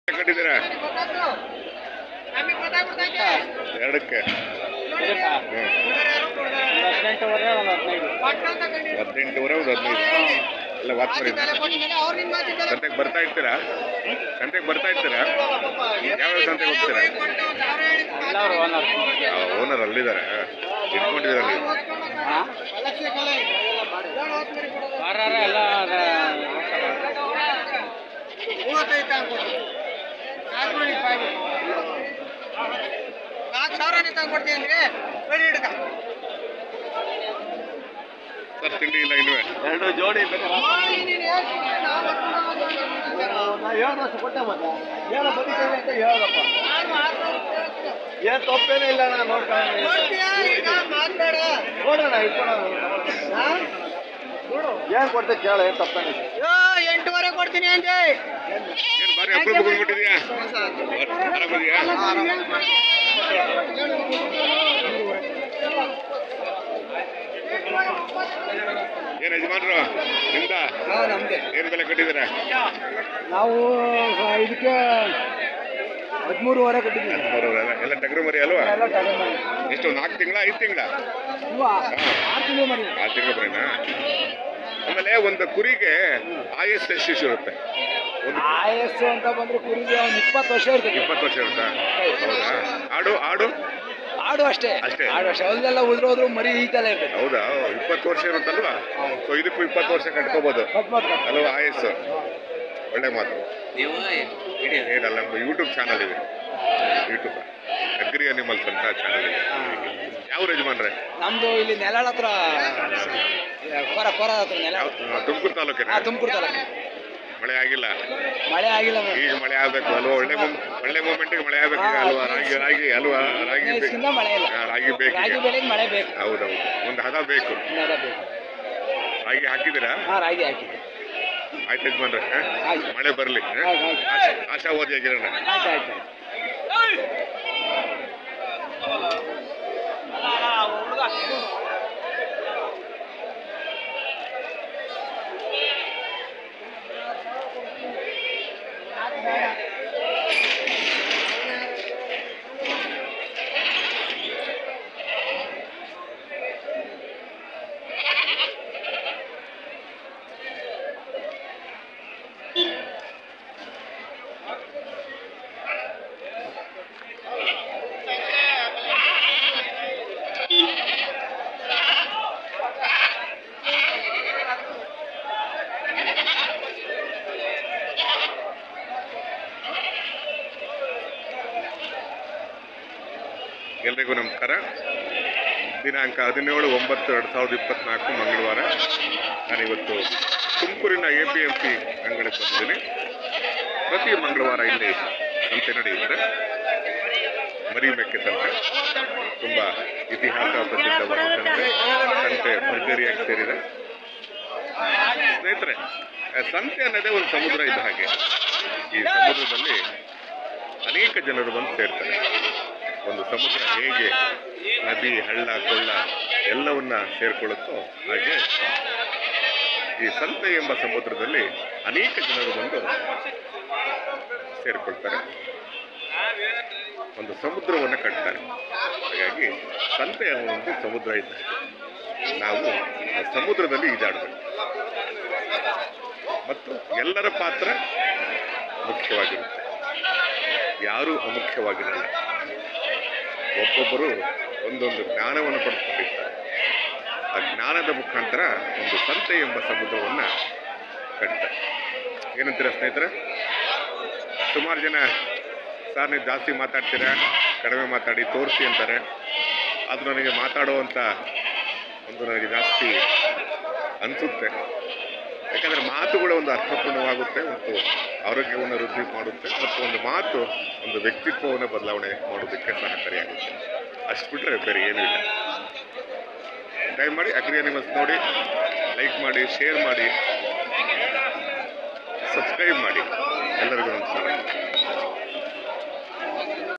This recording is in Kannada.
ಕಟ್ಟಿದ್ದೀರಾ ಎರಡಕ್ಕೆ 18ವರೆ ಒಂದು 15 ಎಲ್ಲ ವಾತ್ಮರಿ ಸಂತೆಗೆ ಬರ್ತಾ ಇರ್ತೀರಾ ಯಾವ ಸಂತೆಗೆ ಹೋಗ್ತೀರಾ ಓನರ್ ಅಲ್ಲಿದ್ದಾರೆ ಇಟ್ಕೊಂಡಿದ್ದೀರ ಎಲ್ಲ 4,000 ತಗೊಂಡ್ಕೊಡ್ತೀನಿ ಬೆಳಿ ಹಿಡ್ಕ ಸರ್ ತಿಂಡಿ ಇಲ್ಲ ಇನ್ನೂ ಎರಡು ಜೋಡಿ ಏನ್ ತಪ್ಪೇನೇ ಇಲ್ಲ ನಾನು ನೋಡೋಣ ಏನ್ ಕೊಡ್ತೆ ಕೇಳ ಏನ್ ತಪ್ಪೇನೆ 8,000 ಕೊಡ್ತೀನಿ ಅಂದೆ ಏನು ಬಾರಿ ಅಪ್ರೂಪ ಬಂದ್ಬಿಟ್ಟಿದ್ಯಾ ಆರಾಮದಿಯಾ ಏನು ಯಜಮಾನ್ರು ನಿಮ್ದ ಏನು ಬೆಲೆ ಕಟ್ಟಿದ್ದೀರಾ ನಾವು ಇದಕ್ಕೆ 13,000 ಕಟ್ಟಿದ್ದೀವಿ ಎಲ್ಲ ಟಗರು ಮರಿ ಅಲ್ವಾ ಎಷ್ಟು 4 ತಿಂಗಳ 5 ತಿಂಗಳ 6 ತಿಂಗಳು ಬರೀನಾ ಆಮೇಲೆ ಒಂದು ಕುರಿಗೆ ಆಯಸ್ಸು ಎಷ್ಟು ಇರುತ್ತೆ ಆಯಸ್ಸು ಅಂತ ಬಂದ್ರೆ ಕುರಿಗೆ ಒಂದು 20 ವರ್ಷ ಇರ್ತದೆ 20 ವರ್ಷ ಇರುತ್ತಾ ಹೌದಾ ಆಡು ಅಷ್ಟೇ ಅಲ್ಲೆಲ್ಲ ಉದ್ರೋದ್ರು ಮರಿ ಈತಲ್ಲ ಇರ್ತದೆ ಹೌದಾ 20 ವರ್ಷ ಇರುತ್ತಲ್ವಾ ಸೊ ಇದಕ್ಕೂ 20 ವರ್ಷ ಕಟ್ಕೋಬಹುದು ಅಲ್ವಾ ಆಯಸ್ಸು ಒಳ್ಳೆ ಮಾತು ಏನಲ್ಲ ನಮ್ದು ಯೂಟ್ಯೂಬ್ ಚಾನಲ್ ಇದೆ ಯೂಟ್ಯೂಬ್ ಅಗ್ರಿ ಅನಿಮಲ್ಸ್ ಅಂತ ಚಾನಲ್ ಇದೆ ಯಾವ ಯಜಮಾನ್ರೆ ನಮ್ದು ಇಲ್ಲಿ ನೆಲಾಳ ಹತ್ರ ಕೊರ ಹತ್ರ ತುಮಕೂರು ತಾಲೂಕಿನ ಮಳೆ ಆಗಿಲ್ಲ ಈಗ ಮಳೆ ಆಗ್ಬೇಕು ಅಲ್ವಾ ಒಳ್ಳೆ ಮೂಮೆಂಟ್ಗೆ ಮಳೆ ಆಗ್ಬೇಕು ಅಲ್ವಾ ರಾಗಿ ಅಲ್ವಾ ರಾಗಿ ಬೇಕು ಹೌದೌದು ಒಂದು ಹದ ಬೇಕು ರಾಗಿ ಹಾಕಿದ್ದೀರಾ ಆಯ್ತು ಯಜಮಾನ್ರೆ ಮಳೆ ಬರಲಿ ಆಶಾವಾದಿಯಾಗಿರೋಣ ಎಲ್ರಿಗೂ ನಮಸ್ಕಾರ. ದಿನಾಂಕ 17/9/2024 ಮಂಗಳವಾರ. ನಾನಿವತ್ತು ತುಮಕೂರಿನ APMC ಅಂಗಡಿಗೆ ಬಂದಿದ್ದೀನಿ. ಪ್ರತಿ ಮಂಗಳವಾರ ಇಲ್ಲಿ ಸಂತೆ ನಡೆಯುತ್ತೆ. ಮರಿ ಮೇಕೆ ಸಂತೆ, ತುಂಬ ಇತಿಹಾಸ ಪ್ರಸಿದ್ಧವಾದ ಸಂತೆ ಭರ್ಜರಿಯಾಗಿ ಸೇರಿದೆ. ಸ್ನೇಹಿತರೆ, ಸಂತೆ ಅನ್ನೋದೇ ಒಂದು ಸಮುದ್ರ ಇದ್ದ ಹಾಗೆ. ಈ ಸಮುದ್ರದಲ್ಲಿ ಅನೇಕ ಜನರು ಬಂದು ಸೇರ್ತಾರೆ. ಒಂದು ಸಮುದ್ರ ಹೇಗೆ ನದಿ, ಹಳ್ಳ, ಕೊಳ್ಳ ಎಲ್ಲವನ್ನ ಸೇರ್ಕೊಳ್ಳುತ್ತೋ ಹಾಗೆ ಈ ಸಂತೆ ಎಂಬ ಸಮುದ್ರದಲ್ಲಿ ಅನೇಕ ಜನರು ಬಂದು ಸೇರ್ಕೊಳ್ತಾರೆ, ಒಂದು ಸಮುದ್ರವನ್ನು ಕಟ್ತಾರೆ. ಹಾಗಾಗಿ ಸಂತೆ ಒಂದು ಸಮುದ್ರ ಇದೆ. ನಾವು ಆ ಸಮುದ್ರದಲ್ಲಿ ಈಜಾಡಬೇಕು ಮತ್ತು ಎಲ್ಲರ ಪಾತ್ರ ಮುಖ್ಯವಾಗಿರುತ್ತೆ, ಯಾರೂ ಅಮುಖ್ಯವಾಗಿರಲ್ಲ. ಒಬ್ಬೊಬ್ಬರು ಒಂದೊಂದು ಜ್ಞಾನವನ್ನು ಪಡೆದುಕೊಂಡಿರ್ತಾರೆ. ಆ ಜ್ಞಾನದ ಮುಖಾಂತರ ಒಂದು ಸಂತೆ ಎಂಬ ಸಮುದ್ರವನ್ನು ಕಟ್ತಾರೆ. ಏನಂತೀರ ಸ್ನೇಹಿತರೆ? ಸುಮಾರು ಜನ ಸರ್ ನೀವು ಜಾಸ್ತಿ ಮಾತಾಡ್ತೀರಾ, ಕಡಿಮೆ ಮಾತಾಡಿ ತೋರಿಸಿ ಅಂತಾರೆ. ಅದು ನನಗೆ ಮಾತಾಡುವಂಥ ನನಗೆ ಜಾಸ್ತಿ ಅನಿಸುತ್ತೆ. ಯಾಕಂದರೆ ಮಾತುಗಳು ಒಂದು ಅರ್ಥಪೂರ್ಣವಾಗುತ್ತೆ ಮತ್ತು ಆರೋಗ್ಯವನ್ನು ವೃದ್ಧಿ ಮಾಡುತ್ತೆ ಮತ್ತು ಒಂದು ಮಾತು ಒಂದು ವ್ಯಕ್ತಿತ್ವವನ್ನು ಬದಲಾವಣೆ ಮಾಡೋದಕ್ಕೆ ಸಹಕಾರಿಯಾಗುತ್ತೆ. ಅಷ್ಟು ಬಿಟ್ಟರೆ ಬೇರೆ ಏನೂ ಇಲ್ಲ. ದಯಮಾಡಿ ಅಗ್ರಿ ಅನಿಮಲ್ಸ್ ನೋಡಿ, ಲೈಕ್ ಮಾಡಿ, ಶೇರ್ ಮಾಡಿ, ಸಬ್ಸ್ಕ್ರೈಬ್ ಮಾಡಿ. ಎಲ್ಲರಿಗೂ ನಮಸ್ಕಾರ.